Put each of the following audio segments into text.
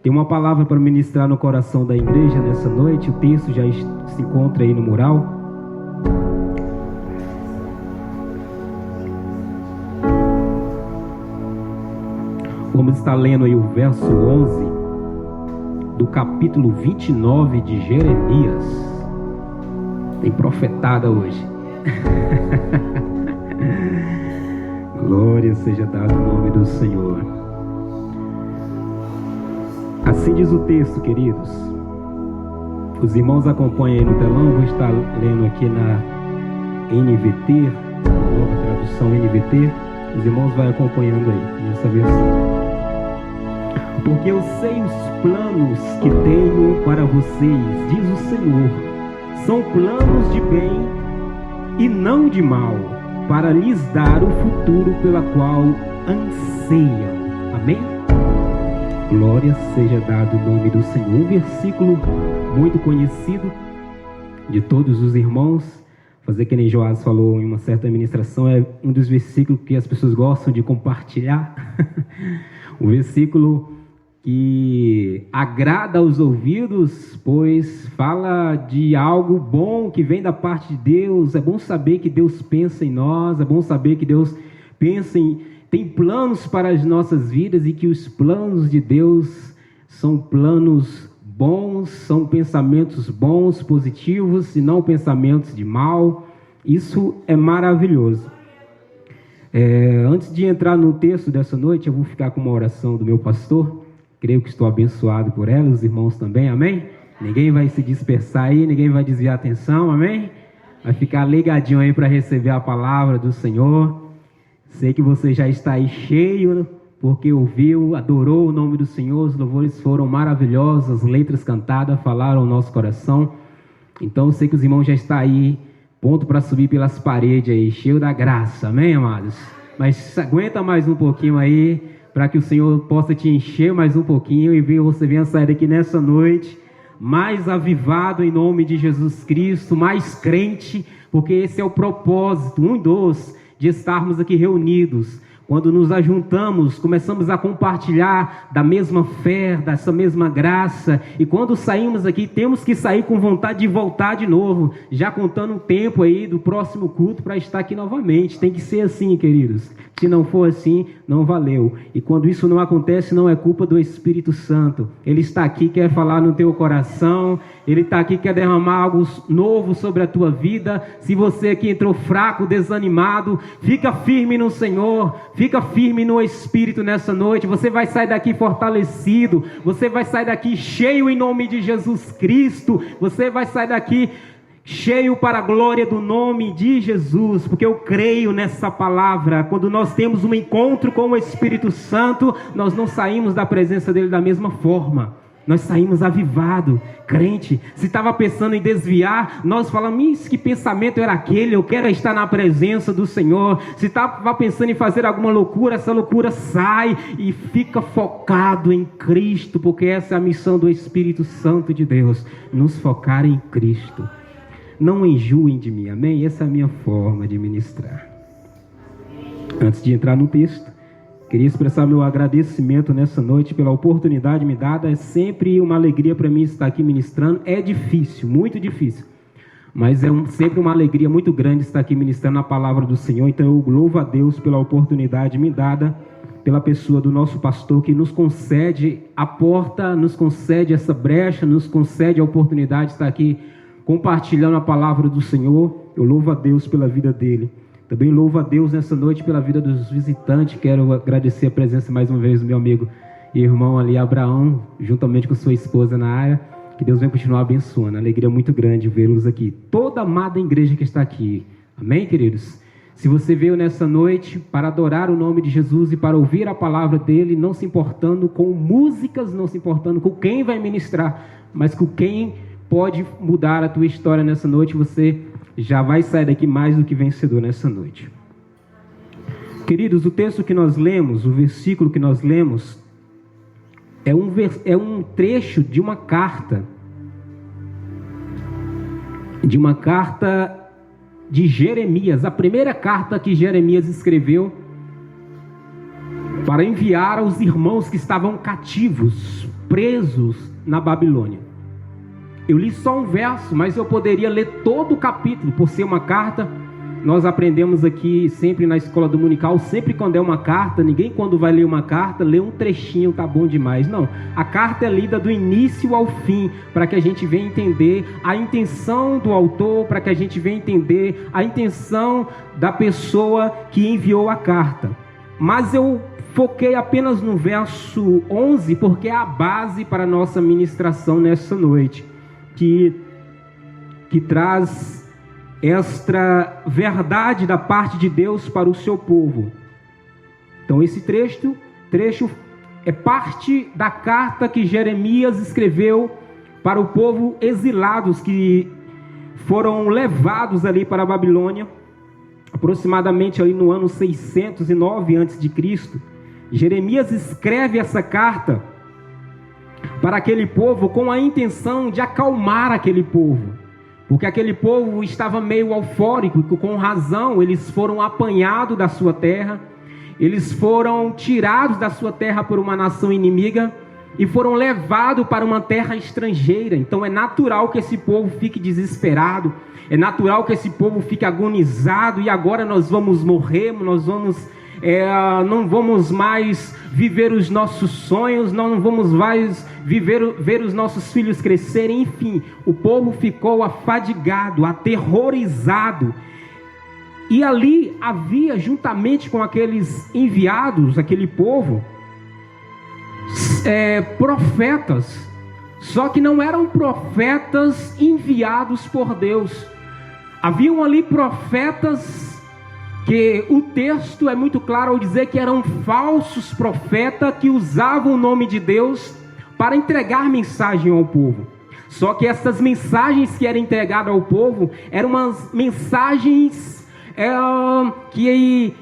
Tem uma palavra para ministrar no coração da igreja nessa noite. O texto já se encontra aí no mural. Vamos estar lendo aí o verso 11 do capítulo 29 de Jeremias. Tem profetada hoje. Glória seja dada ao nome do Senhor. Assim diz o texto, queridos. Os irmãos acompanham aí no telão. Vou estar lendo aqui na NVT, nova tradução NVT. Os irmãos vão acompanhando aí nessa versão. Porque eu sei os planos que tenho para vocês, diz o Senhor. São planos de bem e não de mal, para lhes dar o futuro pela qual anseiam. Amém? Glória seja dado o nome do Senhor. Um versículo muito conhecido de todos os irmãos. Fazer que nem Joás falou em uma certa ministração, é um dos versículos que as pessoas gostam de compartilhar. O versículo que agrada aos ouvidos, pois fala de algo bom que vem da parte de Deus. É bom saber que Deus pensa em nós, é bom saber que Deus tem planos para as nossas vidas e que os planos de Deus são planos bons, são pensamentos bons, positivos e não pensamentos de mal. Isso é maravilhoso. Antes de entrar no texto dessa noite, eu vou ficar com uma oração do meu pastor. Creio que estou abençoado por ela, os irmãos também, amém? Ninguém vai se dispersar aí, ninguém vai desviar a atenção, amém? Vai ficar ligadinho aí para receber a palavra do Senhor. Sei que você já está aí cheio, porque ouviu, adorou o nome do Senhor, os louvores foram maravilhosos, as letras cantadas falaram ao nosso coração. Então eu sei que os irmãos já estão aí, pronto para subir pelas paredes aí, cheio da graça, amém, amados? Mas aguenta mais um pouquinho aí, para que o Senhor possa te encher mais um pouquinho e você venha sair daqui nessa noite mais avivado em nome de Jesus Cristo, mais crente, porque esse é o propósito, de estarmos aqui reunidos. Quando nos ajuntamos, começamos a compartilhar da mesma fé, dessa mesma graça, e quando saímos aqui, temos que sair com vontade de voltar de novo, já contando um tempo aí do próximo culto para estar aqui novamente. Tem que ser assim, queridos. Se não for assim, não valeu. E quando isso não acontece, não é culpa do Espírito Santo. Ele está aqui, quer falar no teu coração, Ele está aqui, quer derramar algo novo sobre a tua vida. Se você aqui entrou fraco, desanimado, fica firme no Senhor, fica firme no Espírito nessa noite. Você vai sair daqui fortalecido, você vai sair daqui cheio em nome de Jesus Cristo, você vai sair daqui cheio para a glória do nome de Jesus, porque eu creio nessa palavra. Quando nós temos um encontro com o Espírito Santo, nós não saímos da presença dele da mesma forma. Nós saímos avivado, crente. Se estava pensando em desviar, nós falamos, que pensamento era aquele? Eu quero estar na presença do Senhor. Se estava pensando em fazer alguma loucura, essa loucura sai e fica focado em Cristo, porque essa é a missão do Espírito Santo de Deus, nos focar em Cristo. Não enjoem de mim, amém? Essa é a minha forma de ministrar. Antes de entrar no texto, queria expressar meu agradecimento nessa noite pela oportunidade me dada. É sempre uma alegria para mim estar aqui ministrando. É difícil, muito difícil, mas é sempre uma alegria muito grande estar aqui ministrando a palavra do Senhor. Então eu louvo a Deus pela oportunidade me dada, pela pessoa do nosso pastor, que nos concede a porta, nos concede essa brecha, nos concede a oportunidade de estar aqui compartilhando a palavra do Senhor. Eu louvo a Deus pela vida dele. Também louvo a Deus nessa noite pela vida dos visitantes. Quero agradecer a presença mais uma vez do meu amigo e irmão ali, Abraão, juntamente com sua esposa na área. Que Deus venha continuar abençoando. Alegria muito grande vê-los aqui. Toda a amada igreja que está aqui. Amém, queridos? Se você veio nessa noite para adorar o nome de Jesus e para ouvir a palavra dele, não se importando com músicas, não se importando com quem vai ministrar, mas com quem pode mudar a tua história nessa noite, você já vai sair daqui mais do que vencedor nessa noite. Queridos, o texto que nós lemos, o versículo que nós lemos, é um trecho de uma carta. De Jeremias, a primeira carta que Jeremias escreveu para enviar aos irmãos que estavam cativos, presos na Babilônia. Eu li só um verso, mas eu poderia ler todo o capítulo, por ser uma carta. Nós aprendemos aqui sempre na escola dominical, sempre quando é uma carta, ninguém quando vai ler uma carta, lê um trechinho, tá bom demais. Não, a carta é lida do início ao fim, para que a gente venha entender a intenção do autor, para que a gente venha entender a intenção da pessoa que enviou a carta. Mas eu foquei apenas no verso 11, porque é a base para a nossa ministração nessa noite, que traz esta verdade da parte de Deus para o seu povo. Então esse trecho é parte da carta que Jeremias escreveu para o povo exilados que foram levados ali para a Babilônia, aproximadamente ali no ano 609 a.C. Jeremias escreve essa carta para aquele povo com a intenção de acalmar aquele povo, porque aquele povo estava meio eufórico, e com razão eles foram apanhados da sua terra, eles foram tirados da sua terra por uma nação inimiga e foram levados para uma terra estrangeira. Então é natural que esse povo fique desesperado, é natural que esse povo fique agonizado, e agora nós vamos morrer, não vamos mais viver os nossos sonhos, não vamos mais ver os nossos filhos crescerem. Enfim, o povo ficou afadigado, aterrorizado. E ali havia, juntamente com aqueles enviados, aquele povo, profetas, só que não eram profetas enviados por Deus. Haviam ali profetas que o texto é muito claro ao dizer que eram falsos profetas que usavam o nome de Deus para entregar mensagem ao povo. Só que essas mensagens que eram entregadas ao povo eram umas mensagens que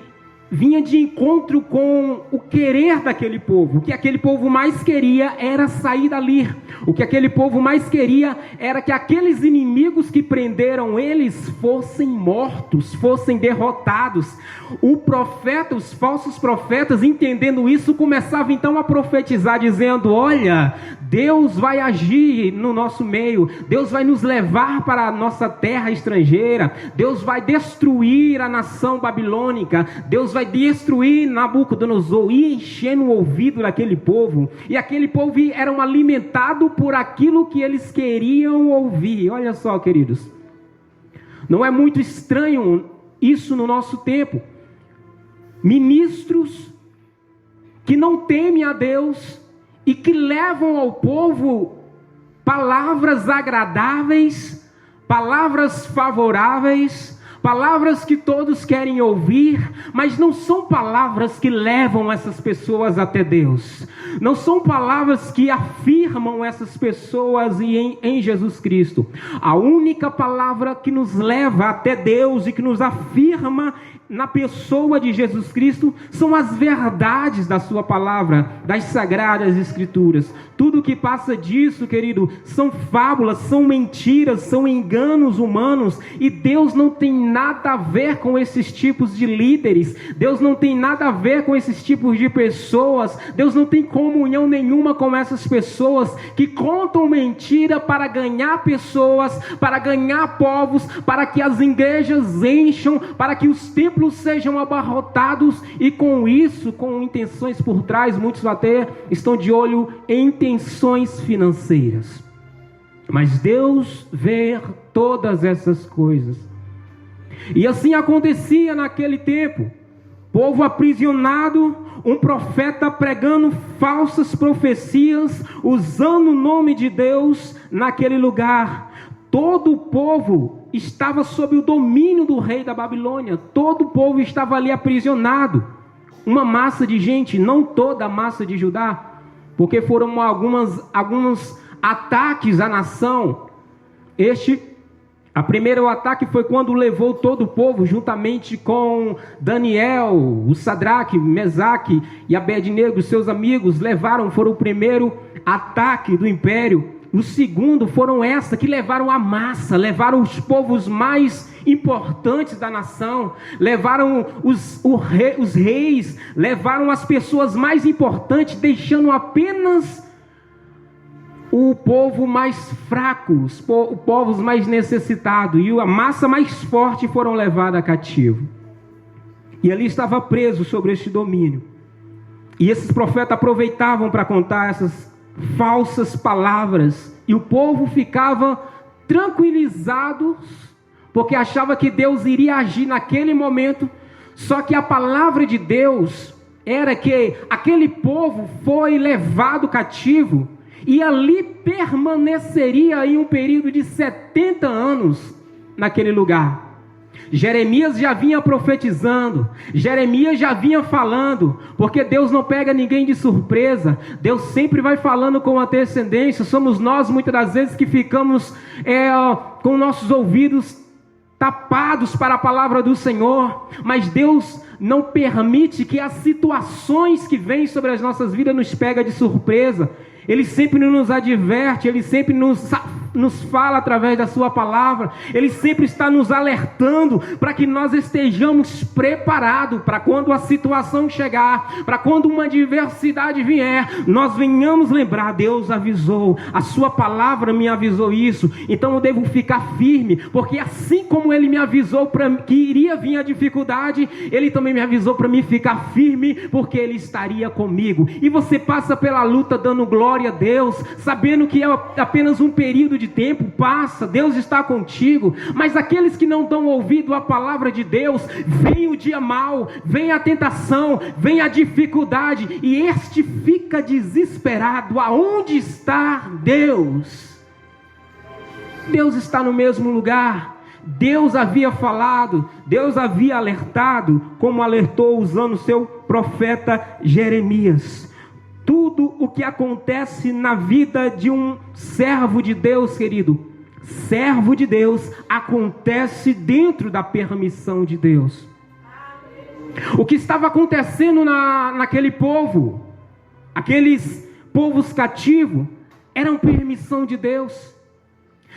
vinha de encontro com o querer daquele povo. O que aquele povo mais queria era sair dali. O que aquele povo mais queria era que aqueles inimigos que prenderam eles fossem mortos, fossem derrotados. Os falsos profetas, entendendo isso, começavam então a profetizar, dizendo: olha, Deus vai agir no nosso meio, Deus vai nos levar para a nossa terra estrangeira, Deus vai destruir a nação babilônica, Deus vai destruir Nabucodonosor. E enchendo o ouvido daquele povo, e aquele povo eram alimentados por aquilo que eles queriam ouvir. Olha só, queridos, não é muito estranho isso no nosso tempo. Ministros que não temem a Deus e que levam ao povo palavras agradáveis, palavras favoráveis, palavras que todos querem ouvir, mas não são palavras que levam essas pessoas até Deus. Não são palavras que afirmam essas pessoas em Jesus Cristo. A única palavra que nos leva até Deus e que nos afirma na pessoa de Jesus Cristo são as verdades da sua palavra, das sagradas escrituras. Tudo que passa disso, querido, são fábulas, são mentiras, são enganos humanos, e Deus não tem nada a ver com esses tipos de líderes. Deus não tem nada a ver com esses tipos de pessoas. Deus não tem comunhão nenhuma com essas pessoas que contam mentira para ganhar pessoas, para ganhar povos, para que as igrejas encham, para que os templos sejam abarrotados, e com isso, com intenções por trás. Muitos até estão de olho em intenções financeiras, mas Deus vê todas essas coisas. E assim acontecia naquele tempo: povo aprisionado, um profeta pregando falsas profecias, usando o nome de Deus naquele lugar. Todo o povo estava sob o domínio do rei da Babilônia. Todo o povo estava ali aprisionado. Uma massa de gente, não toda a massa de Judá, porque foram alguns ataques à nação. O primeiro ataque foi quando levou todo o povo, juntamente com Daniel, o Sadraque, Mesaque e Abednego, seus amigos, foram o primeiro ataque do império. O segundo foram que levaram a massa, levaram os povos mais importantes da nação, levaram os reis, levaram as pessoas mais importantes, deixando apenas o povo mais fraco, os povos mais necessitados, e a massa mais forte foram levadas cativo. E ali estava preso sobre este domínio. E esses profetas aproveitavam para contar essas falsas palavras, e o povo ficava tranquilizado, porque achava que Deus iria agir naquele momento. Só que a palavra de Deus era que aquele povo foi levado cativo, e ali permaneceria em um período de 70 anos naquele lugar. Jeremias já vinha profetizando, Jeremias já vinha falando, porque Deus não pega ninguém de surpresa, Deus sempre vai falando com antecedência. Somos nós muitas das vezes que ficamos com nossos ouvidos tapados para a palavra do Senhor, mas Deus não permite que as situações que vêm sobre as nossas vidas nos pega de surpresa. Ele sempre nos adverte, Ele sempre nos fala através da sua palavra, Ele sempre está nos alertando para que nós estejamos preparados para quando a situação chegar, para quando uma adversidade vier, nós venhamos lembrar: Deus avisou, a sua palavra me avisou isso, então eu devo ficar firme, porque assim como Ele me avisou que iria vir a dificuldade, Ele também me avisou para me ficar firme, porque Ele estaria comigo. E você passa pela luta dando glória a Deus, sabendo que é apenas um período de tempo, passa, Deus está contigo. Mas aqueles que não dão ouvido à palavra de Deus, vem o dia mau, vem a tentação, vem a dificuldade, e este fica desesperado: aonde está Deus? Deus está no mesmo lugar. Deus havia falado, Deus havia alertado, como alertou usando seu profeta Jeremias. Tudo o que acontece na vida de um servo de Deus, querido, servo de Deus, acontece dentro da permissão de Deus. O que estava acontecendo naquele povo, aqueles povos cativos, eram permissão de Deus.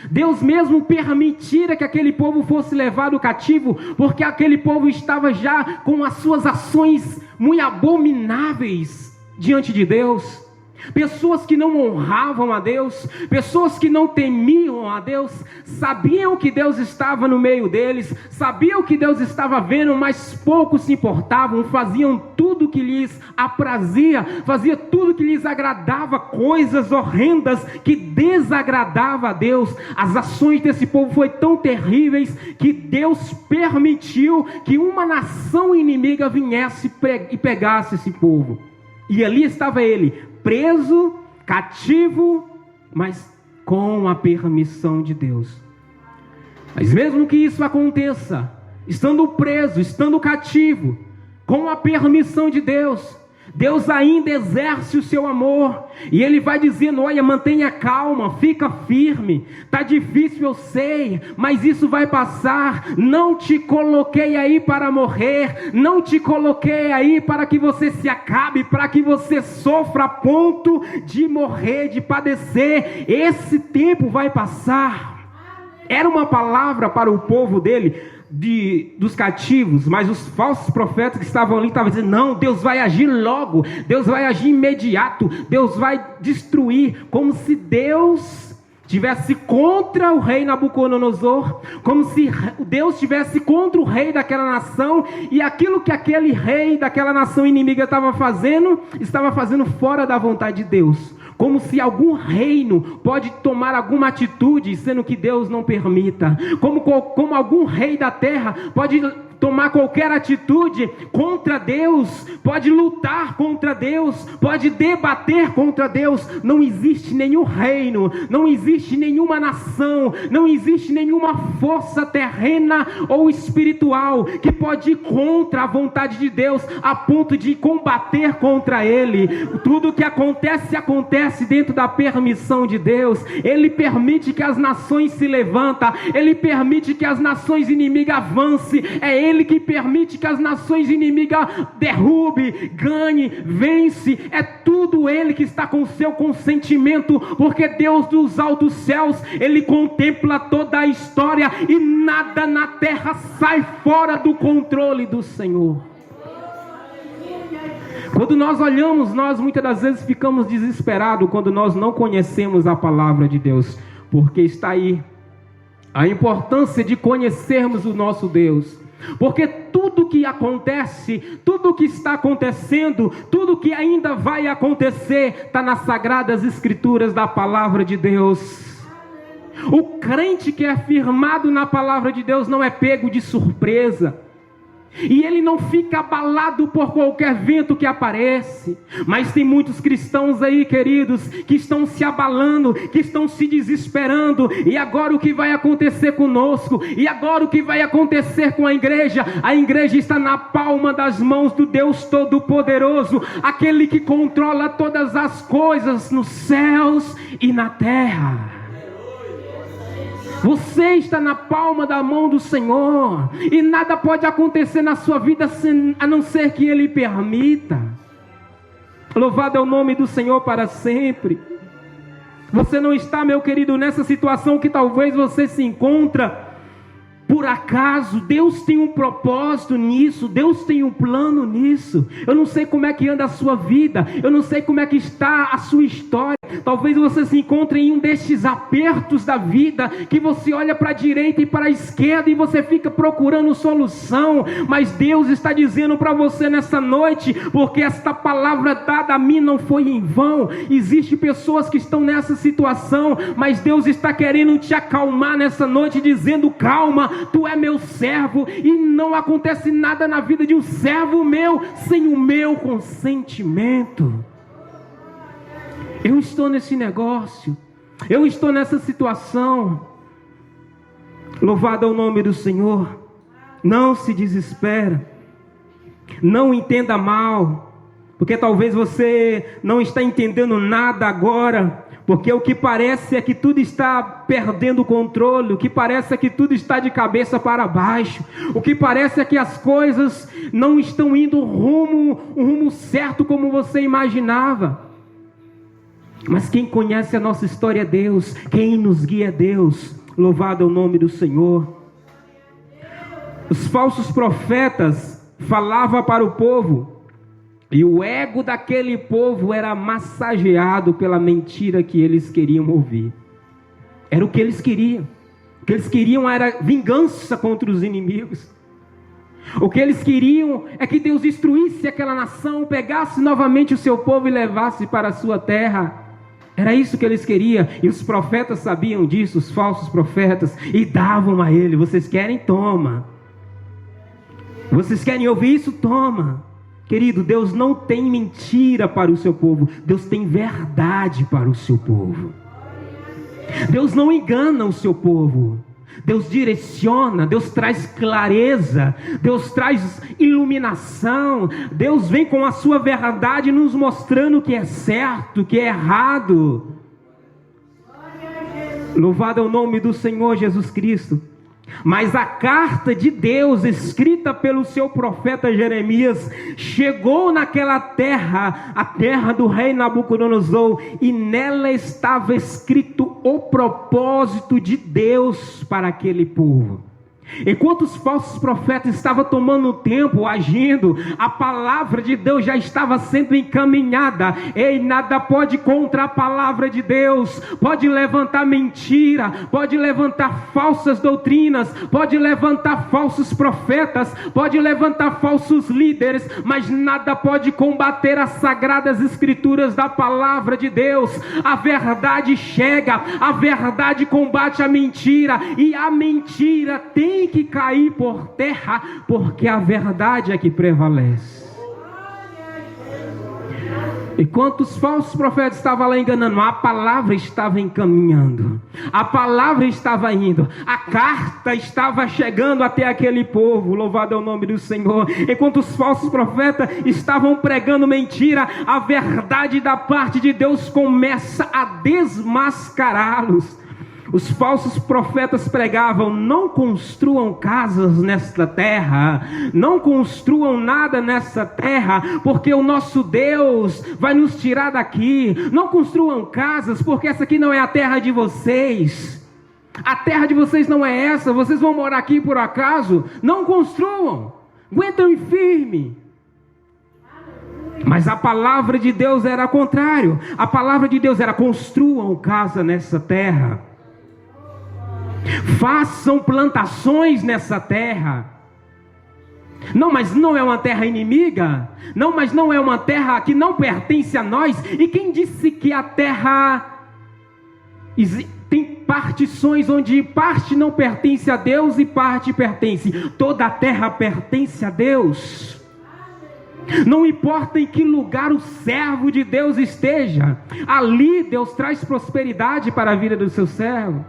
Deus mesmo permitira que aquele povo fosse levado cativo, porque aquele povo estava já com as suas ações muito abomináveis diante de Deus. Pessoas que não honravam a Deus, pessoas que não temiam a Deus, sabiam que Deus estava no meio deles, sabiam que Deus estava vendo, mas poucos se importavam, faziam tudo que lhes aprazia, fazia tudo que lhes agradava, coisas horrendas que desagradavam a Deus. As ações desse povo foram tão terríveis que Deus permitiu que uma nação inimiga viesse e pegasse esse povo. E ali estava ele, preso, cativo, mas com a permissão de Deus. Mas mesmo que isso aconteça, estando preso, estando cativo, com a permissão de Deus, Deus ainda exerce o seu amor, e Ele vai dizendo: olha, mantenha calma, fica firme, está difícil eu sei, mas isso vai passar. Não te coloquei aí para morrer, não te coloquei aí para que você se acabe, para que você sofra a ponto de morrer, de padecer. Esse tempo vai passar. Era uma palavra para o povo dele, dos cativos, mas os falsos profetas que estavam ali estavam dizendo: não, Deus vai agir logo, Deus vai agir imediato, Deus vai destruir, como se Deus tivesse contra o rei Nabucodonosor, como se Deus estivesse contra o rei daquela nação, e aquilo que aquele rei daquela nação inimiga estava fazendo fora da vontade de Deus. Como se algum reino pode tomar alguma atitude, sendo que Deus não permita. Como algum rei da terra pode tomar qualquer atitude contra Deus, pode lutar contra Deus, pode debater contra Deus. Não existe nenhum reino, não existe nenhuma nação, não existe nenhuma força terrena ou espiritual que pode ir contra a vontade de Deus, a ponto de combater contra Ele. Tudo que acontece dentro da permissão de Deus. Ele permite que as nações se levantem, Ele permite que as nações inimigas avancem. É Ele que permite que as nações inimigas derrube, ganhe, vence. É tudo Ele que está com o seu consentimento, porque Deus dos altos céus, Ele contempla toda a história e nada na terra sai fora do controle do Senhor. Quando nós olhamos, nós muitas das vezes ficamos desesperados quando nós não conhecemos a palavra de Deus, porque está aí a importância de conhecermos o nosso Deus, porque tudo que acontece, tudo que está acontecendo, tudo que ainda vai acontecer, está nas sagradas escrituras da palavra de Deus. O crente que é firmado na palavra de Deus não é pego de surpresa, e ele não fica abalado por qualquer vento que aparece. Mas tem muitos cristãos aí, queridos, que estão se abalando, que estão se desesperando. E agora o que vai acontecer conosco? E agora o que vai acontecer com a igreja? A igreja está na palma das mãos do Deus Todo-Poderoso, aquele que controla todas as coisas nos céus e na terra. Você está na palma da mão do Senhor, e nada pode acontecer na sua vida a não ser que Ele permita. Louvado é o nome do Senhor para sempre. Você não está, meu querido, nessa situação que talvez você se encontra por acaso. Deus tem um propósito nisso, Deus tem um plano nisso. Eu não sei como é que anda a sua vida, eu não sei como é que está a sua história. Talvez você se encontre em um destes apertos da vida, que você olha para a direita e para a esquerda e você fica procurando solução. Mas Deus está dizendo para você nessa noite, porque esta palavra dada a mim não foi em vão. Existem pessoas que estão nessa situação, mas Deus está querendo te acalmar nessa noite, dizendo: calma, tu é meu servo, e não acontece nada na vida de um servo meu sem o meu consentimento. Eu estou nesse negócio, eu estou nessa situação. Louvado é o nome do Senhor. Não se desespera, não entenda mal, porque talvez você não está entendendo nada agora, porque o que parece é que tudo está perdendo o controle, o que parece é que tudo está de cabeça para baixo, o que parece é que as coisas não estão indo um rumo certo como você imaginava. Mas quem conhece a nossa história é Deus, quem nos guia é Deus. Louvado é o nome do Senhor. Os falsos profetas falavam para o povo, e o ego daquele povo era massageado pela mentira que eles queriam ouvir. Era o que eles queriam. O que eles queriam era vingança contra os inimigos. O que eles queriam é que Deus destruísse aquela nação, pegasse novamente o seu povo e levasse para a sua terra. Era isso que eles queriam, e os profetas sabiam disso, os falsos profetas, e davam a ele: vocês querem? Toma. Vocês querem ouvir isso? Toma. Querido, Deus não tem mentira para o seu povo, Deus tem verdade para o seu povo. Deus não engana o seu povo, Deus direciona, Deus traz clareza, Deus traz iluminação, Deus vem com a sua verdade nos mostrando o que é certo, o que é errado. Louvado é o nome do Senhor Jesus Cristo. Mas a carta de Deus, escrita pelo seu profeta Jeremias, chegou naquela terra, a terra do rei Nabucodonosor, e nela estava escrito o propósito de Deus para aquele povo. Enquanto os falsos profetas estavam tomando tempo, agindo, a palavra de Deus já estava sendo encaminhada. Ei, nada pode contra a palavra de Deus. Pode levantar mentira, pode levantar falsas doutrinas, pode levantar falsos profetas, pode levantar falsos líderes, mas nada pode combater as sagradas escrituras da palavra de Deus. A verdade chega, a verdade combate a mentira, e a mentira tem que cair por terra, porque a verdade é que prevalece. Enquanto os falsos profetas estavam lá enganando, a palavra estava encaminhando, a palavra estava indo, a carta estava chegando até aquele povo. Louvado é o nome do Senhor. Enquanto os falsos profetas estavam pregando mentira, a verdade da parte de Deus começa a desmascará-los. Os falsos profetas pregavam: não construam casas nesta terra, não construam nada nessa terra, porque o nosso Deus vai nos tirar daqui. Não construam casas, porque essa aqui não é a terra de vocês. A terra de vocês não é essa, vocês vão morar aqui por acaso? Não construam, aguentem firme. Mas a palavra de Deus era o contrário. A palavra de Deus era: construam casa nessa terra, façam plantações nessa terra. Não, mas não é uma terra inimiga. Não, mas não é uma terra que não pertence a nós. E quem disse que a terra tem partições onde parte não pertence a Deus e parte pertence? Toda a terra pertence a Deus. Não importa em que lugar o servo de Deus esteja, ali Deus traz prosperidade para a vida do seu servo.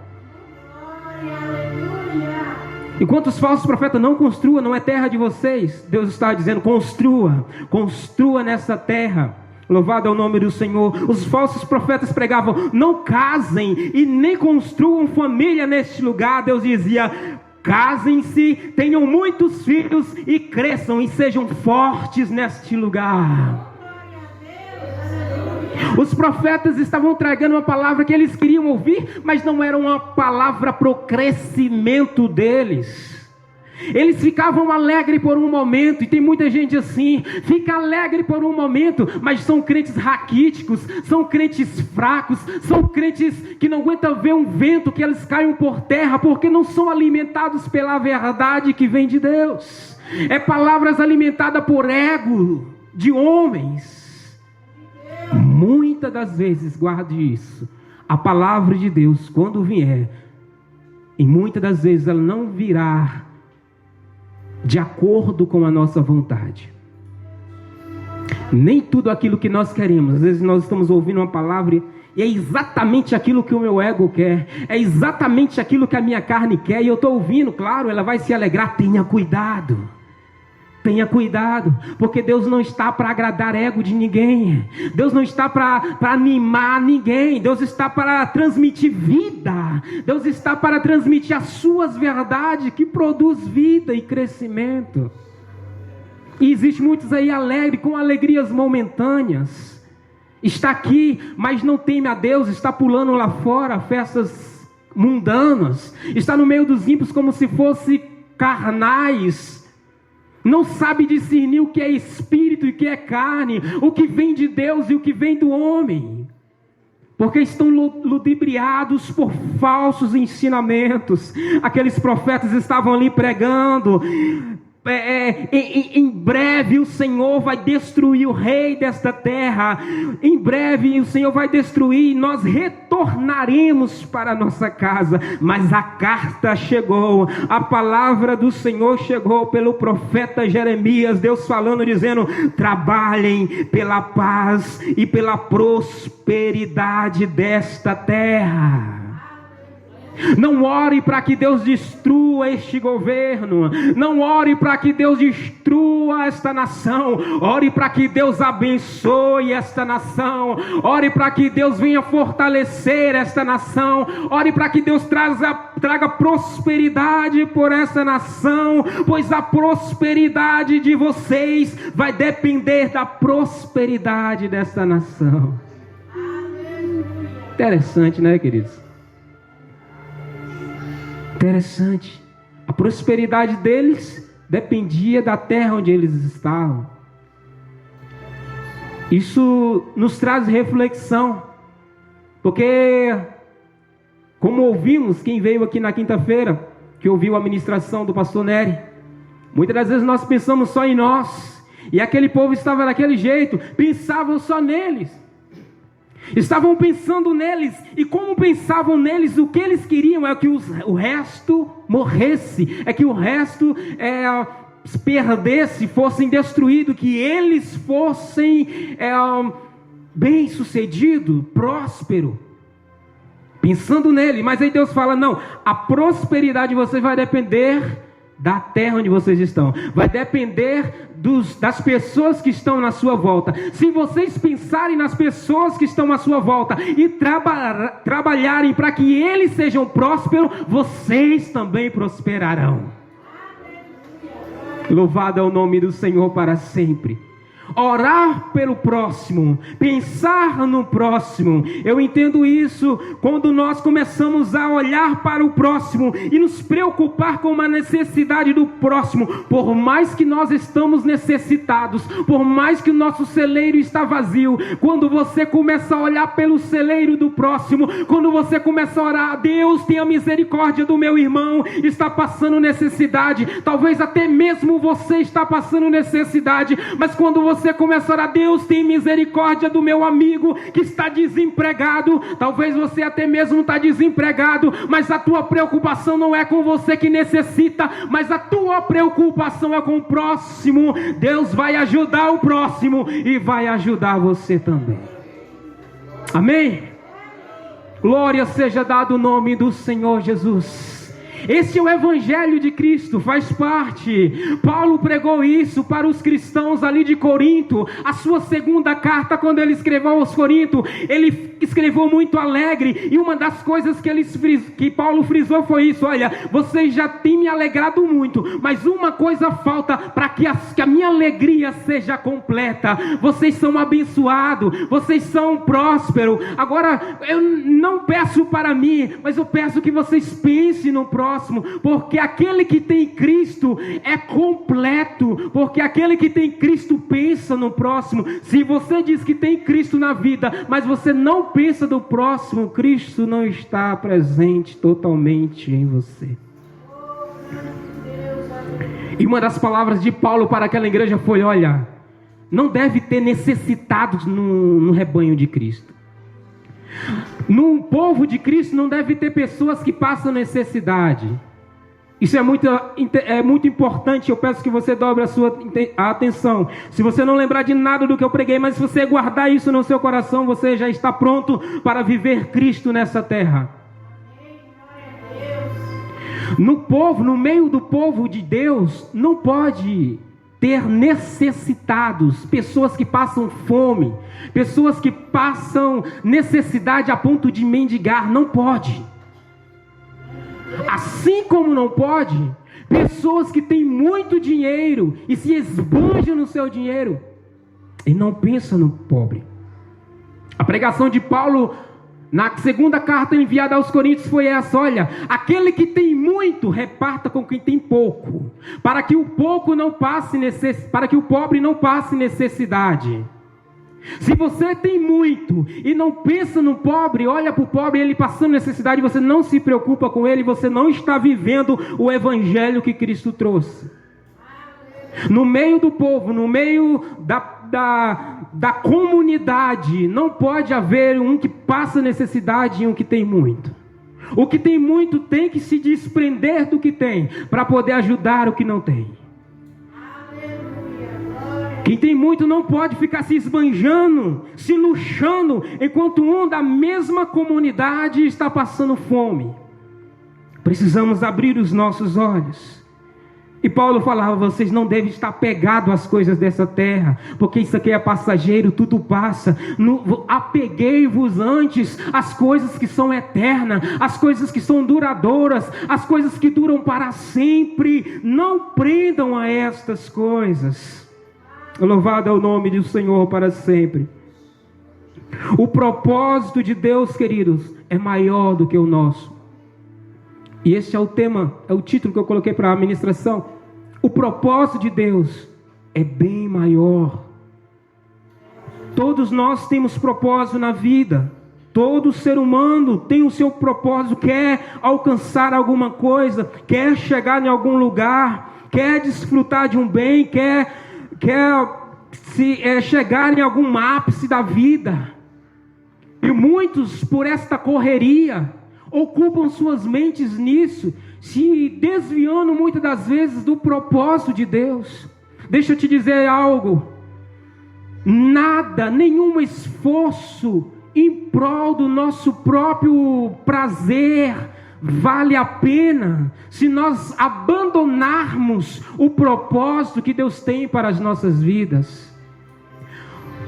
Enquanto os falsos profetas: não construam, não é terra de vocês, Deus está dizendo: construa nessa terra. Louvado é o nome do Senhor. Os falsos profetas pregavam: não casem e nem construam família neste lugar. Deus dizia: casem-se, tenham muitos filhos e cresçam e sejam fortes neste lugar. Os profetas estavam tragando uma palavra que eles queriam ouvir, mas não era uma palavra para o crescimento deles. Eles ficavam alegres por um momento, e tem muita gente assim, fica alegre por um momento, mas são crentes raquíticos, são crentes fracos, são crentes que não aguentam ver um vento, que eles caiam por terra, porque não são alimentados pela verdade que vem de Deus. É palavras alimentadas por ego de homens. Muitas das vezes, guarde isso, a palavra de Deus, quando vier, e muitas das vezes ela não virá de acordo com a nossa vontade. Nem tudo aquilo que nós queremos. Às vezes nós estamos ouvindo uma palavra e é exatamente aquilo que o meu ego quer, é exatamente aquilo que a minha carne quer, e eu estou ouvindo, claro, ela vai se alegrar. Tenha cuidado, porque Deus não está para agradar ego de ninguém. Deus não está para animar ninguém. Deus está para transmitir vida. Deus está para transmitir as suas verdades, que produz vida e crescimento. E existe muitos aí alegres, com alegrias momentâneas. Está aqui, mas não teme a Deus. Está pulando lá fora, festas mundanas. Está no meio dos ímpios como se fossem carnais. Não sabe discernir o que é espírito e o que é carne, o que vem de Deus e o que vem do homem, porque estão ludibriados por falsos ensinamentos. Aqueles profetas estavam ali pregando: em breve o Senhor vai destruir o rei desta terra, em breve o Senhor vai destruir, e nós retornaremos para a nossa casa. Mas a carta chegou, a palavra do Senhor chegou pelo profeta Jeremias, Deus falando, dizendo: trabalhem pela paz e pela prosperidade desta terra. Não ore para que Deus destrua este governo. Não ore para que Deus destrua esta nação. Ore para que Deus abençoe esta nação. Ore para que Deus venha fortalecer esta nação. Ore para que Deus traga prosperidade por essa nação, pois a prosperidade de vocês vai depender da prosperidade desta nação. Interessante, né, queridos? Interessante. A prosperidade deles dependia da terra onde eles estavam. Isso nos traz reflexão, porque, como ouvimos, quem veio aqui na quinta-feira, que ouviu a ministração do pastor Nery, muitas das vezes nós pensamos só em nós, e aquele povo estava daquele jeito, pensavam só neles. Estavam pensando neles, e como pensavam neles, o que eles queriam é que o resto morresse, é que o resto perdesse, fossem destruídos, que eles fossem bem-sucedidos, prósperos, pensando nele. Mas aí Deus fala: não, a prosperidade de vocês vai depender da terra onde vocês estão. Vai depender das pessoas que estão na sua volta. Se vocês pensarem nas pessoas que estão à sua volta e trabalharem para que eles sejam prósperos, vocês também prosperarão. Louvado é o nome do Senhor para sempre. Orar pelo próximo, pensar no próximo. Eu entendo isso quando nós começamos a olhar para o próximo e nos preocupar com a necessidade do próximo. Por mais que nós estamos necessitados, por mais que o nosso celeiro está vazio, quando você começa a olhar pelo celeiro do próximo, quando você começa a orar, Deus tenha misericórdia do meu irmão, está passando necessidade, talvez até mesmo você está passando necessidade, mas quando você começa a orar, Deus tem misericórdia do meu amigo que está desempregado, talvez você até mesmo está desempregado, mas a tua preocupação não é com você que necessita, mas a tua preocupação é com o próximo. Deus vai ajudar o próximo e vai ajudar você também. Amém? Glória seja dado o nome do Senhor Jesus. Esse é o Evangelho de Cristo, faz parte. Paulo pregou isso para os cristãos ali de Corinto. A sua segunda carta, quando ele escreveu aos Coríntios, ele escreveu muito alegre. E uma das coisas que Paulo frisou foi isso: olha, vocês já têm me alegrado muito, mas uma coisa falta para que a minha alegria seja completa. Vocês são abençoados, vocês são prósperos. Agora, eu não peço para mim, mas eu peço que vocês pensem no próximo, porque aquele que tem Cristo é completo, porque aquele que tem Cristo pensa no próximo. Se você diz que tem Cristo na vida, mas você não pensa no próximo, Cristo não está presente totalmente em você. E uma das palavras de Paulo para aquela igreja foi: olha, não deve ter necessitados no rebanho de Cristo. No povo de Cristo não deve ter pessoas que passam necessidade. Isso é muito importante. Eu peço que você dobre a sua atenção. Se você não lembrar de nada do que eu preguei, mas se você guardar isso no seu coração, você já está pronto para viver Cristo nessa terra. No meio do povo de Deus, não pode ter necessitados, pessoas que passam fome, pessoas que passam necessidade a ponto de mendigar. Não pode. Assim como não pode pessoas que têm muito dinheiro e se esbanjam no seu dinheiro e não pensam no pobre. A pregação de Paulo na segunda carta enviada aos Coríntios foi essa: olha, aquele que tem muito, reparta com quem tem pouco, para que o pobre não passe necessidade. Se você tem muito e não pensa no pobre, olha para o pobre, ele passando necessidade, você não se preocupa com ele, você não está vivendo o evangelho que Cristo trouxe. No meio do povo, no meio da comunidade, não pode haver um que passa necessidade e um que tem muito. O que tem muito tem que se desprender do que tem, para poder ajudar o que não tem. Quem tem muito não pode ficar se esbanjando, se luxando, enquanto um da mesma comunidade está passando fome. Precisamos abrir os nossos olhos. E Paulo falava: vocês não devem estar pegados às coisas dessa terra, porque isso aqui é passageiro, tudo passa. Apeguei-vos antes às coisas que são eternas, às coisas que são duradouras, às coisas que duram para sempre. Não prendam a estas coisas. Louvado é o nome do Senhor para sempre. O propósito de Deus, queridos, é maior do que o nosso. E esse é o tema, é o título que eu coloquei para a ministração. O propósito de Deus é bem maior. Todos nós temos propósito na vida. Todo ser humano tem o seu propósito, quer alcançar alguma coisa, quer chegar em algum lugar, quer desfrutar de um bem, quer chegar em algum ápice da vida. E muitos, por esta correria, ocupam suas mentes nisso, se desviando muitas das vezes do propósito de Deus. Deixa eu te dizer algo: nada, nenhum esforço em prol do nosso próprio prazer, vale a pena se nós abandonarmos o propósito que Deus tem para as nossas vidas.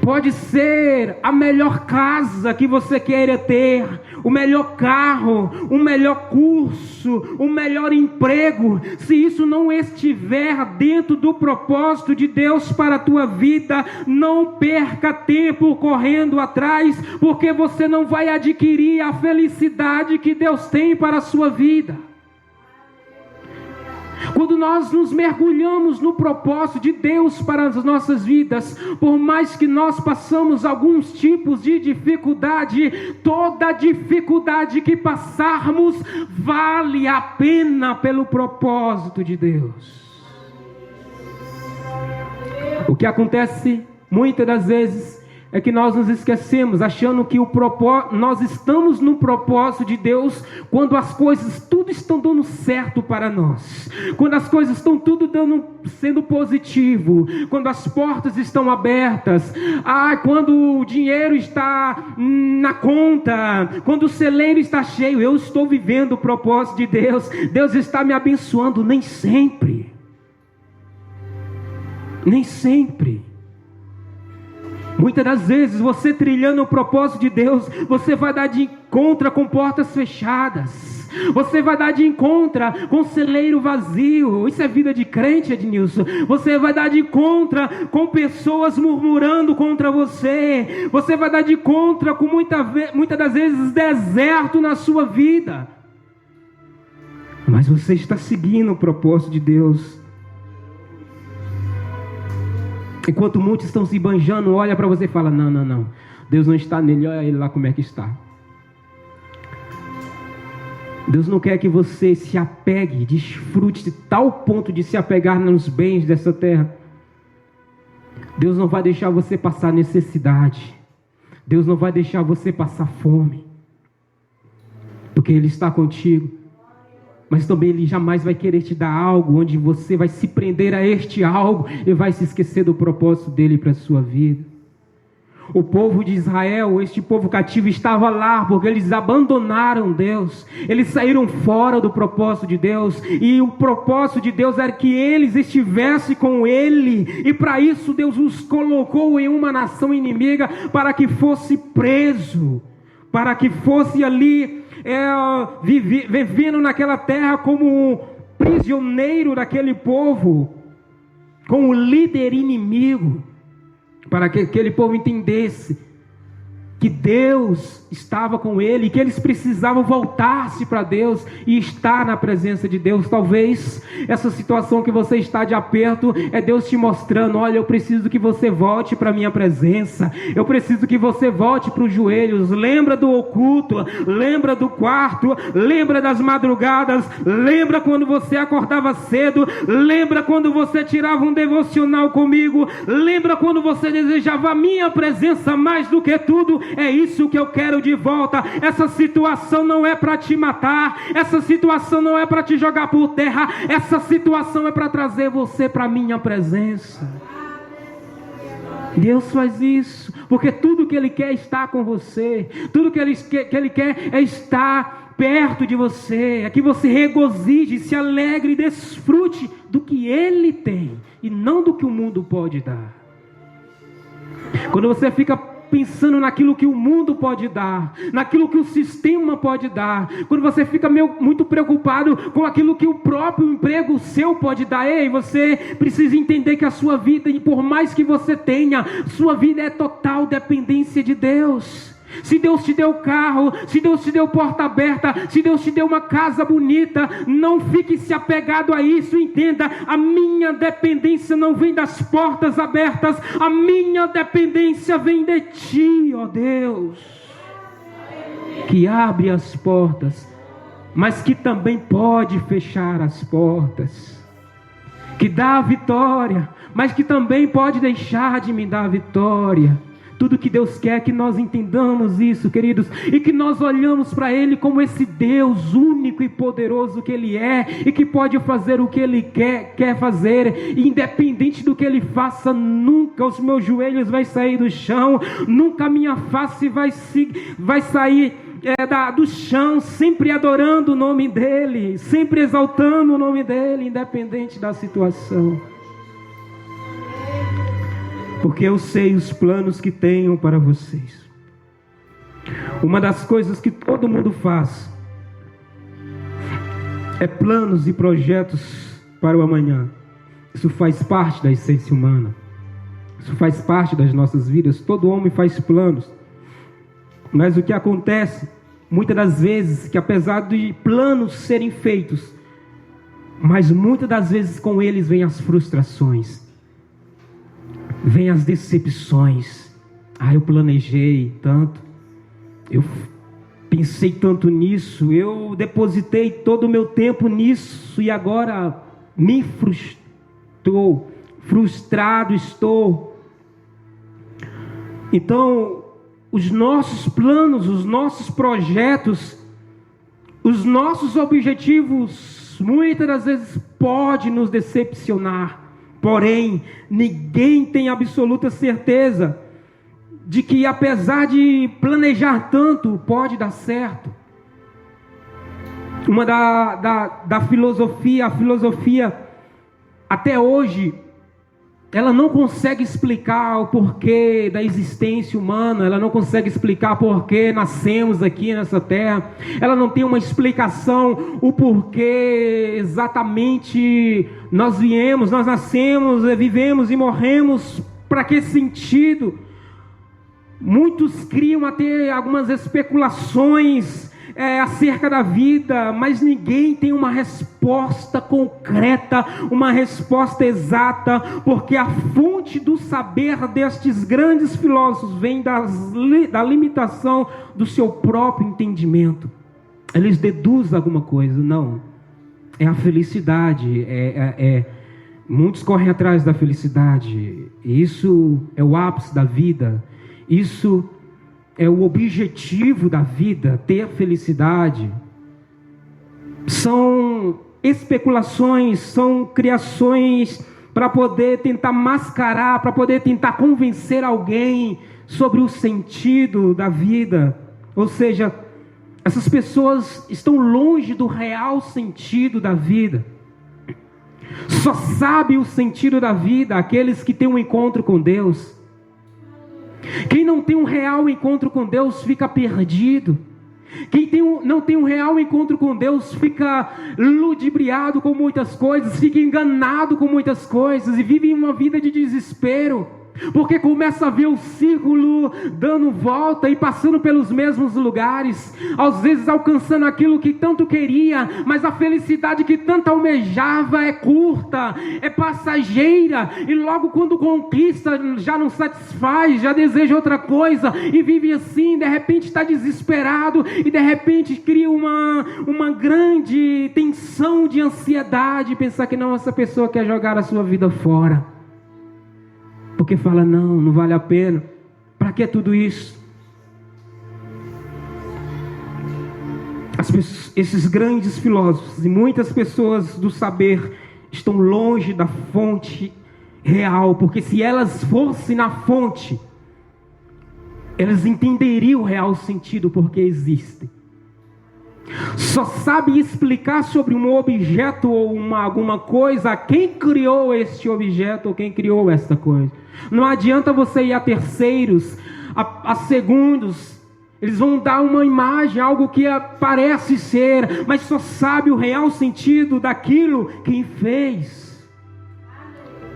Pode ser a melhor casa que você queira ter, o melhor carro, o melhor curso, o melhor emprego. Se isso não estiver dentro do propósito de Deus para a tua vida, não perca tempo correndo atrás, porque você não vai adquirir a felicidade que Deus tem para a sua vida. Quando nós nos mergulhamos no propósito de Deus para as nossas vidas, por mais que nós passamos alguns tipos de dificuldade, toda dificuldade que passarmos vale a pena pelo propósito de Deus. O que acontece muitas das vezes é que nós nos esquecemos, achando que nós estamos no propósito de Deus quando as coisas tudo estão dando certo para nós, quando as coisas estão tudo sendo positivo, quando as portas estão abertas, quando o dinheiro está na conta, quando o celeiro está cheio. Eu estou vivendo o propósito de Deus, Deus está me abençoando. Nem sempre. Muitas das vezes, você trilhando o propósito de Deus, você vai dar de encontro com portas fechadas. Você vai dar de encontro com celeiro vazio. Isso é vida de crente, Ednilson. Você vai dar de encontro com pessoas murmurando contra você. Você vai dar de encontro com muitas das vezes deserto na sua vida. Mas você está seguindo o propósito de Deus. Enquanto muitos estão se banjando, olha para você e fala: não, Deus não está nele, olha ele lá como é que está. Deus não quer que você se apegue, desfrute de tal ponto de se apegar nos bens dessa terra. Deus não vai deixar você passar necessidade. Deus não vai deixar você passar fome, porque Ele está contigo. Mas também Ele jamais vai querer te dar algo onde você vai se prender a este algo e vai se esquecer do propósito dEle para a sua vida. O povo de Israel, este povo cativo, estava lá porque eles abandonaram Deus. Eles saíram fora do propósito de Deus. E o propósito de Deus era que eles estivessem com Ele. E para isso Deus os colocou em uma nação inimiga para que fosse preso, para que fosse ali vivendo naquela terra como um prisioneiro daquele povo, com o líder inimigo, para que aquele povo entendesse que Deus estava com ele, que eles precisavam voltar-se para Deus e estar na presença de Deus. Talvez essa situação que você está de aperto é Deus te mostrando: olha, eu preciso que você volte para a minha presença, eu preciso que você volte para os joelhos. Lembra do oculto, lembra do quarto, lembra das madrugadas, lembra quando você acordava cedo, lembra quando você tirava um devocional comigo, lembra quando você desejava a minha presença mais do que tudo. É isso que eu quero de volta. Essa situação não é para te matar, essa situação não é para te jogar por terra, essa situação é para trazer você para a minha presença. Deus faz isso porque tudo que Ele quer é estar com você, tudo que Ele quer é estar perto de você, é que você regozije, se alegre e desfrute do que Ele tem e não do que o mundo pode dar. Quando você fica pensando naquilo que o mundo pode dar, naquilo que o sistema pode dar, quando você fica muito preocupado com aquilo que o próprio emprego seu pode dar, você precisa entender que a sua vida, e por mais que você tenha, sua vida é total dependência de Deus. Se Deus te deu carro, se Deus te deu porta aberta, se Deus te deu uma casa bonita, não fique se apegado a isso. Entenda, a minha dependência não vem das portas abertas, a minha dependência vem de Ti, ó Deus, que abre as portas, mas que também pode fechar as portas, que dá a vitória, mas que também pode deixar de me dar a vitória. Tudo que Deus quer é que nós entendamos isso, queridos, e que nós olhamos para Ele como esse Deus único e poderoso que Ele é, e que pode fazer o que Ele quer fazer, e independente do que Ele faça, nunca os meus joelhos vai sair do chão, nunca a minha face vai sair do chão, sempre adorando o nome dEle, sempre exaltando o nome dEle, independente da situação. Porque eu sei os planos que tenho para vocês. Uma das coisas que todo mundo faz é planos e projetos para o amanhã. Isso faz parte da essência humana. Isso faz parte das nossas vidas. Todo homem faz planos. Mas o que acontece, muitas das vezes, que apesar de planos serem feitos, mas muitas das vezes com eles vêm as frustrações, vêm as decepções. Eu planejei tanto, eu pensei tanto nisso, eu depositei todo o meu tempo nisso e agora me frustrado estou. Então, os nossos planos, os nossos projetos, os nossos objetivos, muitas das vezes podem nos decepcionar. Porém, ninguém tem absoluta certeza de que, apesar de planejar tanto, pode dar certo. Uma da filosofia, a filosofia até hoje, ela não consegue explicar o porquê da existência humana, ela não consegue explicar porquê nascemos aqui nessa terra, ela não tem uma explicação o porquê exatamente nós nascemos, vivemos e morremos, para que sentido? Muitos criam até algumas especulações acerca da vida, mas ninguém tem uma resposta concreta, uma resposta exata, porque a fonte do saber destes grandes filósofos vem da limitação do seu próprio entendimento. Eles deduzem alguma coisa, não, é a felicidade, muitos correm atrás da felicidade, isso é o ápice da vida, isso é o objetivo da vida, ter felicidade. São especulações, são criações para poder tentar mascarar, para poder tentar convencer alguém sobre o sentido da vida. Ou seja, essas pessoas estão longe do real sentido da vida. Só sabe o sentido da vida aqueles que têm um encontro com Deus. Quem não tem um real encontro com Deus fica perdido. Quem não tem um real encontro com Deus fica ludibriado com muitas coisas, fica enganado com muitas coisas e vive uma vida de desespero, porque começa a ver o círculo dando volta e passando pelos mesmos lugares, às vezes alcançando aquilo que tanto queria, mas a felicidade que tanto almejava é curta, é passageira, e logo quando conquista já não satisfaz, já deseja outra coisa, e vive assim, de repente está desesperado, e de repente cria uma grande tensão de ansiedade, pensar que não, essa pessoa quer jogar a sua vida fora, porque fala, não vale a pena, para que tudo isso? Esses grandes filósofos e muitas pessoas do saber estão longe da fonte real, porque se elas fossem na fonte, elas entenderiam o real sentido porque existem. Só sabe explicar sobre um objeto ou alguma coisa quem criou este objeto ou quem criou esta coisa. Não adianta você ir a terceiros, a segundos. Eles vão dar uma imagem, algo que parece ser, mas só sabe o real sentido daquilo quem fez.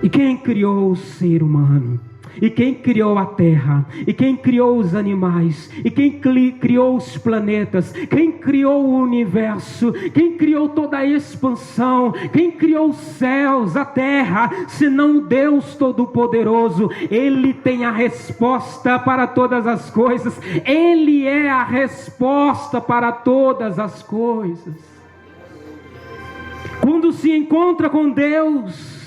E quem criou o ser humano? E quem criou a terra? E quem criou os animais? E quem criou os planetas? Quem criou o universo? Quem criou toda a expansão? Quem criou os céus, a terra? Senão Deus Todo-Poderoso. Ele tem a resposta para todas as coisas. Ele é a resposta para todas as coisas. Quando se encontra com Deus,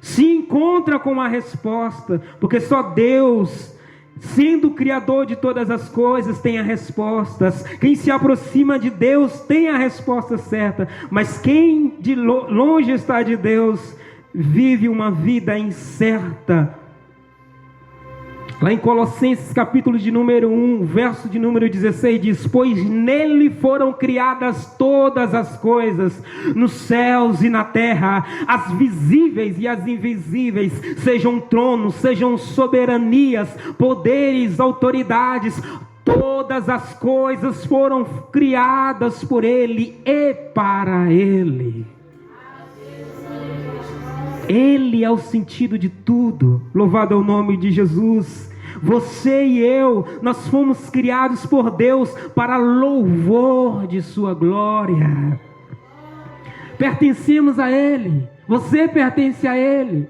se encontra com a resposta, porque só Deus, sendo o Criador de todas as coisas, tem as respostas. Quem se aproxima de Deus tem a resposta certa, mas quem de longe está de Deus, vive uma vida incerta. Lá em Colossenses capítulo de número 1, verso de número 16, diz: pois nele foram criadas todas as coisas, nos céus e na terra, as visíveis e as invisíveis, sejam tronos, sejam soberanias, poderes, autoridades, todas as coisas foram criadas por ele e para ele. Ele é o sentido de tudo. Louvado é o nome de Jesus. Você e eu, nós fomos criados por Deus para louvor de sua glória. Pertencemos a Ele. Você pertence a Ele.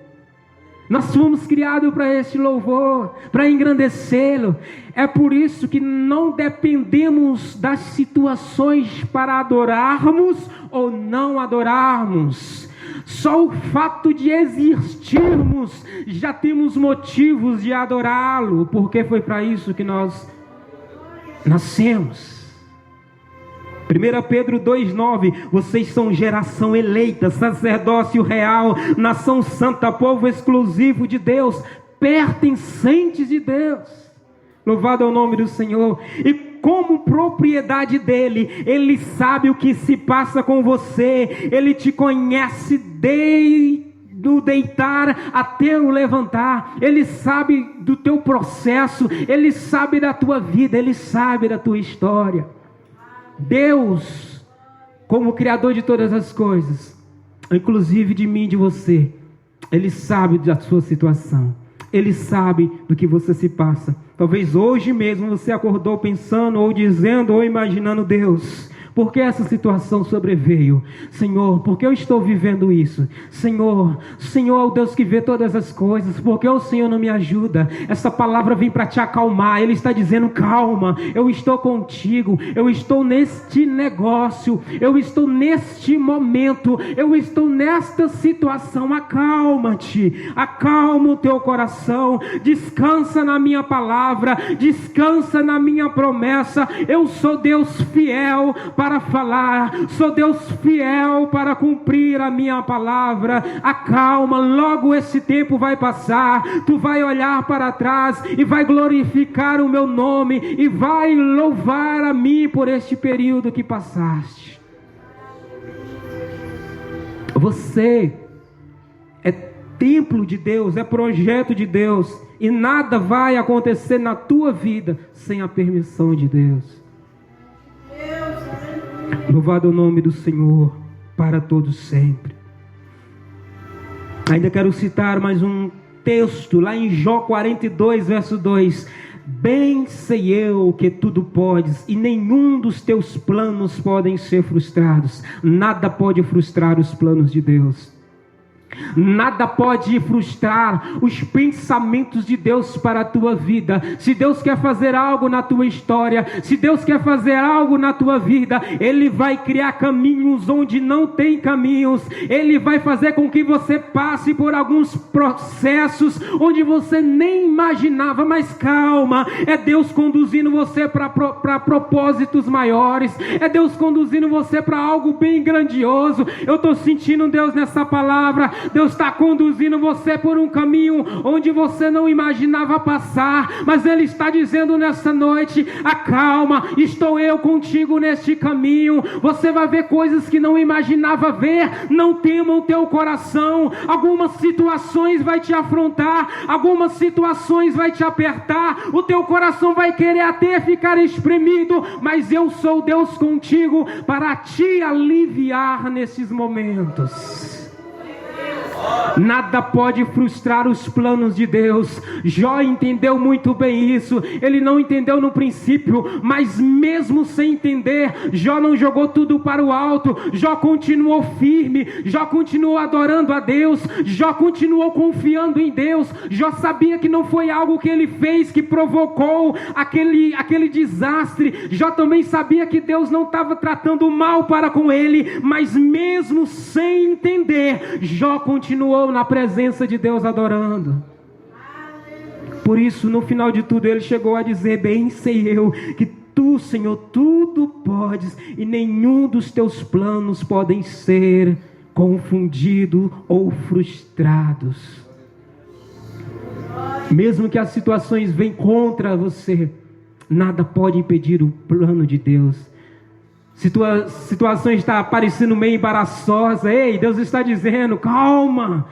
Nós fomos criados para este louvor, para engrandecê-lo. É por isso que não dependemos das situações para adorarmos ou não adorarmos. Só o fato de existirmos, já temos motivos de adorá-lo, porque foi para isso que nós nascemos. 1 Pedro 2,9, vocês são geração eleita, sacerdócio real, nação santa, povo exclusivo de Deus, pertencentes de Deus. Louvado é o nome do Senhor. E como propriedade dele, ele sabe o que se passa com você, ele te conhece do deitar até o levantar, ele sabe do teu processo, ele sabe da tua vida, ele sabe da tua história. Deus, como Criador de todas as coisas, inclusive de mim e de você, ele sabe da sua situação, ele sabe do que você se passa. Talvez hoje mesmo você acordou pensando, ou dizendo, ou imaginando: Deus, por que essa situação sobreveio? Senhor, por que eu estou vivendo isso? Senhor é o Deus que vê todas as coisas, por que o Senhor não me ajuda? Essa palavra vem para te acalmar. Ele está dizendo: calma, eu estou contigo, eu estou neste negócio, eu estou neste momento, eu estou nesta situação. Acalma-te, acalma o teu coração, descansa na minha palavra, descansa na minha promessa. Eu sou Deus fiel para falar, sou Deus fiel para cumprir a minha palavra. Acalma, logo esse tempo vai passar, tu vai olhar para trás e vai glorificar o meu nome e vai louvar a mim por este período que passaste. Você é templo de Deus, é projeto de Deus, e nada vai acontecer na tua vida sem a permissão de Deus. Louvado é o nome do Senhor para todos sempre. Ainda quero citar mais um texto lá em Jó 42, verso 2. Bem sei eu que tudo podes, e nenhum dos teus planos podem ser frustrados. Nada pode frustrar os planos de Deus. Nada pode frustrar os pensamentos de Deus para a tua vida. Se Deus quer fazer algo na tua história, se Deus quer fazer algo na tua vida, Ele vai criar caminhos onde não tem caminhos. Ele vai fazer com que você passe por alguns processos onde você nem imaginava. Mas calma, é Deus conduzindo você para propósitos maiores, é Deus conduzindo você para algo bem grandioso. Eu estou sentindo Deus nessa palavra. Deus está conduzindo você por um caminho onde você não imaginava passar, mas Ele está dizendo nessa noite: acalma, estou eu contigo neste caminho. Você vai ver coisas que não imaginava ver. Não tema o teu coração. Algumas situações vai te afrontar, algumas situações vai te apertar, o teu coração vai querer até ficar espremido, mas eu sou Deus contigo para te aliviar nesses momentos. Nada pode frustrar os planos de Deus. Jó entendeu muito bem isso. Ele não entendeu no princípio, mas mesmo sem entender, Jó não jogou tudo para o alto. Jó continuou firme, Jó continuou adorando a Deus, Jó continuou confiando em Deus. Jó sabia que não foi algo que ele fez que provocou aquele desastre. Jó também sabia que Deus não estava tratando mal para com ele, mas mesmo sem entender, Jó continuou na presença de Deus adorando. Por isso, no final de tudo, ele chegou a dizer: bem sei eu que tu, Senhor, tudo podes, e nenhum dos teus planos podem ser confundidos ou frustrados. Mesmo que as situações venham contra você, nada pode impedir o plano de Deus. Se tua situação está parecendo meio embaraçosa, ei, Deus está dizendo, calma,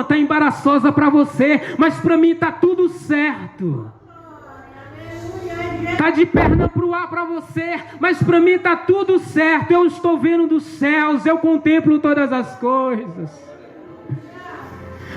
está embaraçosa para você, mas para mim está tudo certo. Está de perna para o ar para você, mas para mim está tudo certo. Eu estou vendo dos céus, eu contemplo todas as coisas.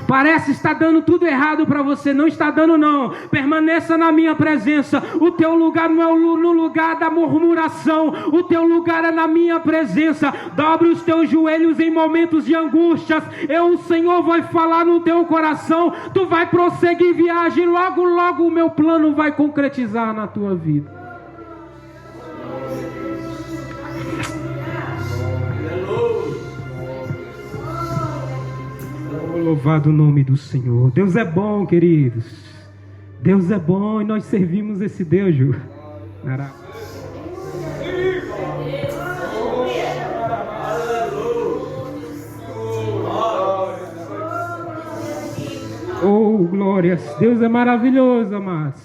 Parece estar dando tudo errado para você. Não está dando não. Permaneça na minha presença. O teu lugar não é no lugar da murmuração. O teu lugar é na minha presença. Dobre os teus joelhos em momentos de angústias. O Senhor vai falar no teu coração. Tu vai prosseguir viagem. Logo, logo o meu plano vai concretizar na tua vida. Louvado o nome do Senhor. Deus é bom, queridos. Deus é bom e nós servimos esse Deus, Ju. Oh, glórias. Deus é maravilhoso, amados.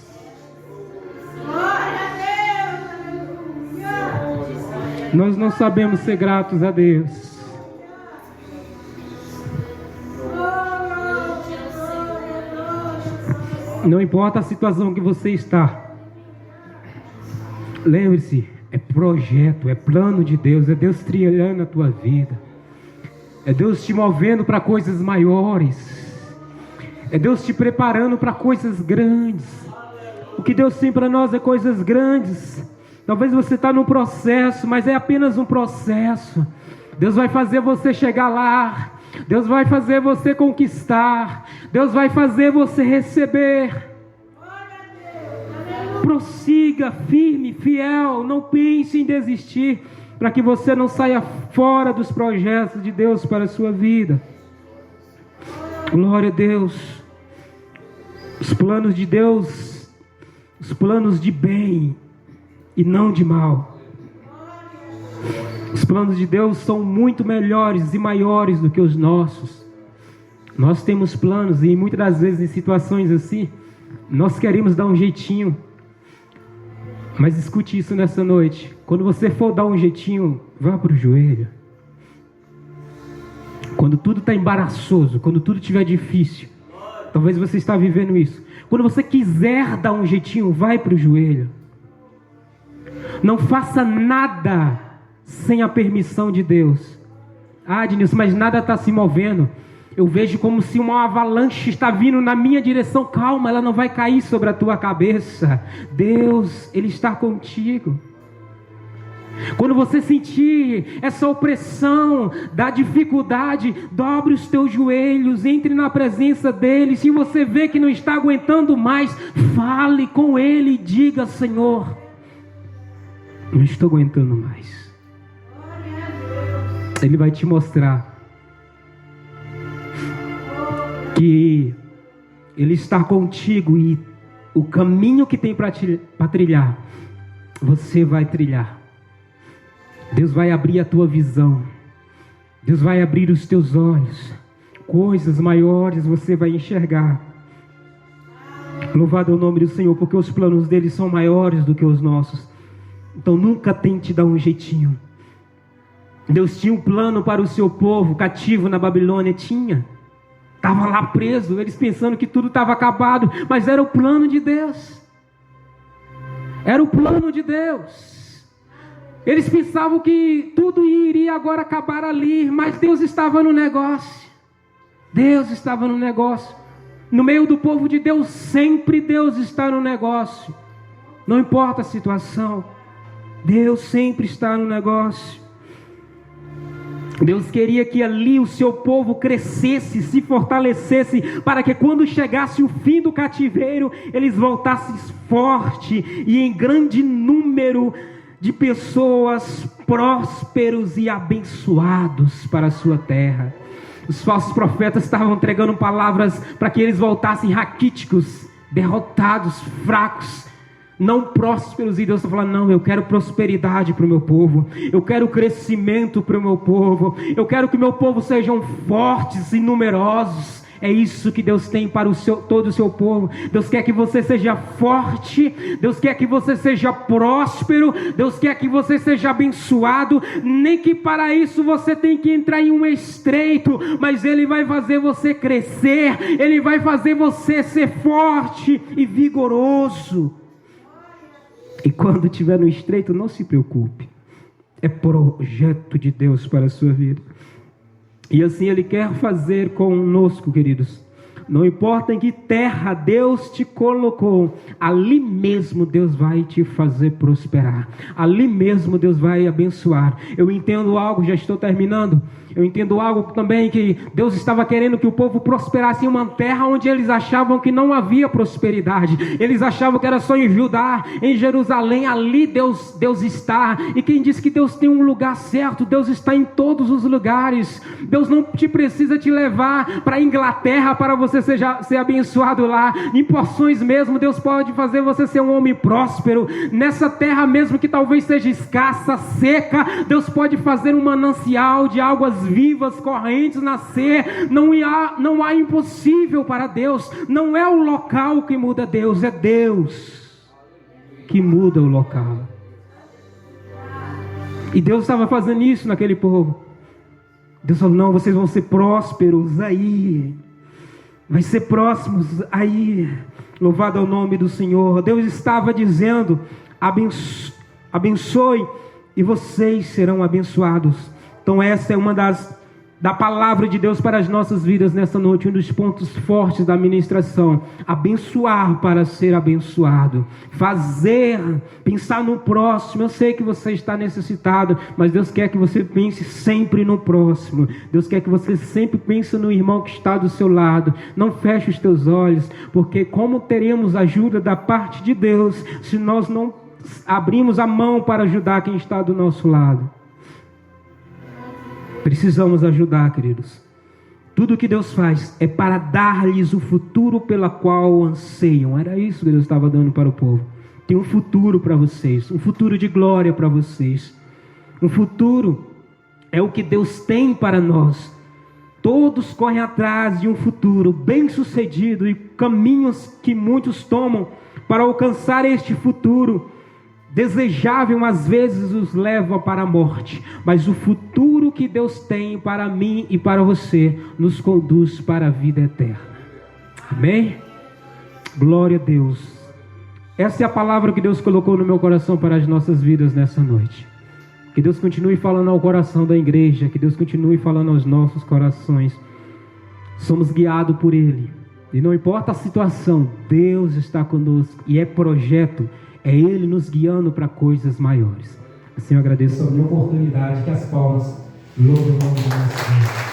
Nós não sabemos ser gratos a Deus. Não importa a situação que você está. Lembre-se, é projeto, é plano de Deus, é Deus trilhando a tua vida. É Deus te movendo para coisas maiores. É Deus te preparando para coisas grandes. O que Deus tem para nós é coisas grandes. Talvez você está num processo, mas é apenas um processo. Deus vai fazer você chegar lá. Deus vai fazer você conquistar. Deus vai fazer você receber. Prossiga firme, fiel. Não pense em desistir, para que você não saia fora dos projetos de Deus para a sua vida. Glória a Deus. Os planos de Deus, os planos de bem e não de mal. Os planos de Deus são muito melhores e maiores do que os nossos. Nós temos planos e muitas das vezes em situações assim, nós queremos dar um jeitinho. Mas escute isso nessa noite. Quando você for dar um jeitinho, vá para o joelho. Quando tudo está embaraçoso, quando tudo estiver difícil, talvez você está vivendo isso. Quando você quiser dar um jeitinho, vai para o joelho. Não faça nada sem a permissão de Deus. Denilson, mas nada está se movendo. Eu vejo como se uma avalanche está vindo na minha direção. Calma, ela não vai cair sobre a tua cabeça. Deus, Ele está contigo. Quando você sentir essa opressão da dificuldade, dobre os teus joelhos, entre na presença dEle. Se você vê que não está aguentando mais, fale com Ele e diga: Senhor, não estou aguentando mais. Ele vai te mostrar que Ele está contigo e o caminho que tem para trilhar, você vai trilhar. Deus vai abrir a tua visão. Deus vai abrir os teus olhos. Coisas maiores você vai enxergar. Louvado é o nome do Senhor, porque os planos dele são maiores do que os nossos. Então nunca tente dar um jeitinho. Deus tinha um plano para o seu povo cativo na Babilônia. Estava lá preso, eles pensando que tudo estava acabado, mas era o plano de Deus. Era o plano de Deus. Eles pensavam que tudo iria agora acabar ali, mas Deus estava no negócio. Deus estava no negócio. No meio do povo de Deus, sempre Deus está no negócio. Não importa a situação, Deus sempre está no negócio. Deus queria que ali o seu povo crescesse, se fortalecesse, para que quando chegasse o fim do cativeiro, eles voltassem forte e em grande número de pessoas prósperos e abençoados para a sua terra. Os falsos profetas estavam entregando palavras para que eles voltassem raquíticos, derrotados, fracos, não prósperos. E Deus está falando: não, eu quero prosperidade para o meu povo, eu quero crescimento para o meu povo, eu quero que o meu povo sejam fortes e numerosos. É isso que Deus tem para todo o seu povo. Deus quer que você seja forte, Deus quer que você seja próspero, Deus quer que você seja abençoado, nem que para isso você tem que entrar em um estreito, mas Ele vai fazer você crescer, Ele vai fazer você ser forte e vigoroso. E quando estiver no estreito, não se preocupe, é projeto de Deus para a sua vida. E assim Ele quer fazer conosco, queridos. Não importa em que terra Deus te colocou, ali mesmo Deus vai te fazer prosperar. Ali mesmo Deus vai abençoar. Eu entendo algo, já estou terminando. Eu entendo algo também, que Deus estava querendo que o povo prosperasse em uma terra onde eles achavam que não havia prosperidade. Eles achavam que era só em Judá, em Jerusalém, ali Deus está. E quem diz que Deus tem um lugar certo? Deus está em todos os lugares. Deus não precisa te levar para a Inglaterra para você ser abençoado lá. Em porções mesmo, Deus pode fazer você ser um homem próspero. Nessa terra mesmo que talvez seja escassa, seca, Deus pode fazer um manancial de águas vivas, correntes nascer. Não há impossível para Deus. Não é o local que muda Deus, é Deus que muda o local. E Deus estava fazendo isso naquele povo. Deus falou: não, vocês vão ser prósperos aí, vai ser próximos aí. Louvado é o nome do Senhor. Deus estava dizendo: abençoe e vocês serão abençoados. Então essa é uma da palavra de Deus para as nossas vidas nessa noite, um dos pontos fortes da ministração. Abençoar para ser abençoado, pensar no próximo. Eu sei que você está necessitado, mas Deus quer que você pense sempre no próximo. Deus quer que você sempre pense no irmão que está do seu lado. Não feche os teus olhos, porque como teremos ajuda da parte de Deus se nós não abrimos a mão para ajudar quem está do nosso lado? Precisamos ajudar, queridos. Tudo que Deus faz é para dar-lhes o futuro pela qual anseiam. Era isso que Deus estava dando para o povo. Tem um futuro para vocês, um futuro de glória para vocês. Um futuro é o que Deus tem para nós. Todos correm atrás de um futuro bem-sucedido e caminhos que muitos tomam para alcançar este futuro desejável, às vezes os leva para a morte, mas o futuro que Deus tem para mim e para você nos conduz para a vida eterna. Amém? Glória a Deus. Essa é a palavra que Deus colocou no meu coração para as nossas vidas nessa noite. Que Deus continue falando ao coração da igreja, que Deus continue falando aos nossos corações. Somos guiados por Ele, e não importa a situação, Deus está conosco, e é projeto. É Ele nos guiando para coisas maiores. Assim eu agradeço a minha oportunidade, que as palmas louvem o nome de Deus.